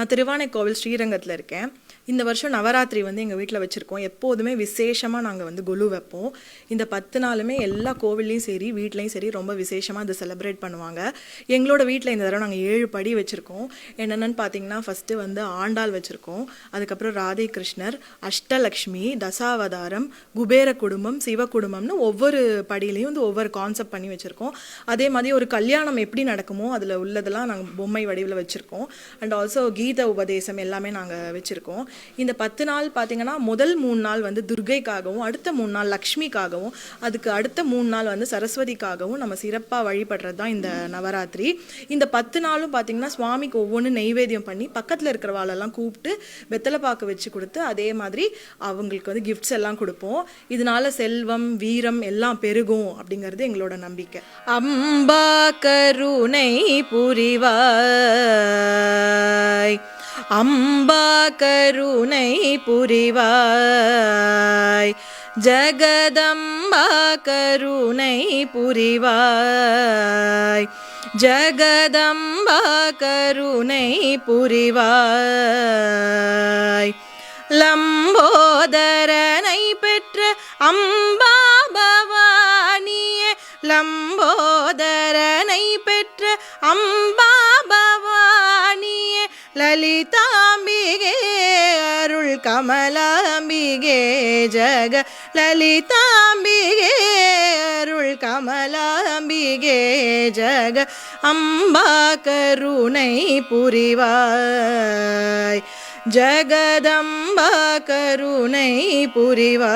நான் திருவானைக்கோவில் ஸ்ரீரங்கத்தில் இருக்கேன். இந்த வருஷம் நவராத்திரி வந்து எங்கள் வீட்டில் வச்சுருக்கோம். எப்போதுமே விசேஷமாக நாங்கள் வந்து கொலு வைப்போம். இந்த 10 நாளுமே எல்லா கோவில்லையும் சரி வீட்லேயும் சரி ரொம்ப விசேஷமாக அதை செலிப்ரேட் பண்ணுவாங்க. எங்களோட வீட்டில் இந்த தடவை நாங்கள் 7 படி வச்சுருக்கோம். என்னென்னு பார்த்தீங்கன்னா, ஃபஸ்ட்டு வந்து ஆண்டாள் வச்சுருக்கோம், அதுக்கப்புறம் ராதே கிருஷ்ணர், அஷ்டலக்ஷ்மி, தசாவதாரம், குபேர குடும்பம், சிவ குடும்பம்னு ஒவ்வொரு படியிலையும் வந்து ஒவ்வொரு கான்செப்ட் பண்ணி வச்சுருக்கோம். அதே மாதிரி ஒரு கல்யாணம் எப்படி நடக்குமோ அதில் உள்ளதெல்லாம் நாங்கள் பொம்மை வடிவில் வச்சுருக்கோம். அண்ட் ஆல்சோ கீத உபதேசம் எல்லாமே நாங்கள் வச்சுருக்கோம். இந்த 10 நாள் பார்த்தீங்கன்னா, முதல் 3 நாள் வந்து துர்கைக்காகவும், அடுத்த 3 நாள் லக்ஷ்மிக்காகவும், அதுக்கு அடுத்த 3 நாள் வந்து சரஸ்வதிக்காகவும் நம்ம சிறப்பாக வழிபடுறது தான் இந்த நவராத்திரி. இந்த 10 நாளும் பார்த்தீங்கன்னா, சுவாமிக்கு ஒவ்வொன்று நெய்வேத்தியம் பண்ணி பக்கத்தில் இருக்கிறவாளெல்லாம் கூப்பிட்டு வெத்தலைப்பாக்கு வச்சு கொடுத்து அதே மாதிரி அவங்களுக்கு வந்து கிஃப்ட்ஸ் எல்லாம் கொடுப்போம். இதனால செல்வம் வீரம் எல்லாம் பெருகும் அப்படிங்கிறது எங்களோட நம்பிக்கை. அம்பா கருணை புரிவாய், அம்பா கருணை புரிவாய், ஜகதம்பா கருணை புரிவாய், ஜகதம்பா கருணை புரிவாய். லம்போதரனை பெற்ற அம்பா பவானியே, லம்போதரனை பெற்ற அம்பா பவானியே, லலிதாம்பிகே அருள் கமலாம்பிகே, ஜக லலிதாம்பிகே அருள் கமலாம்பிகே, ஜக அம்பா கருணை புரிவாய், ஜகதம்பா கருணை புரிவாய்.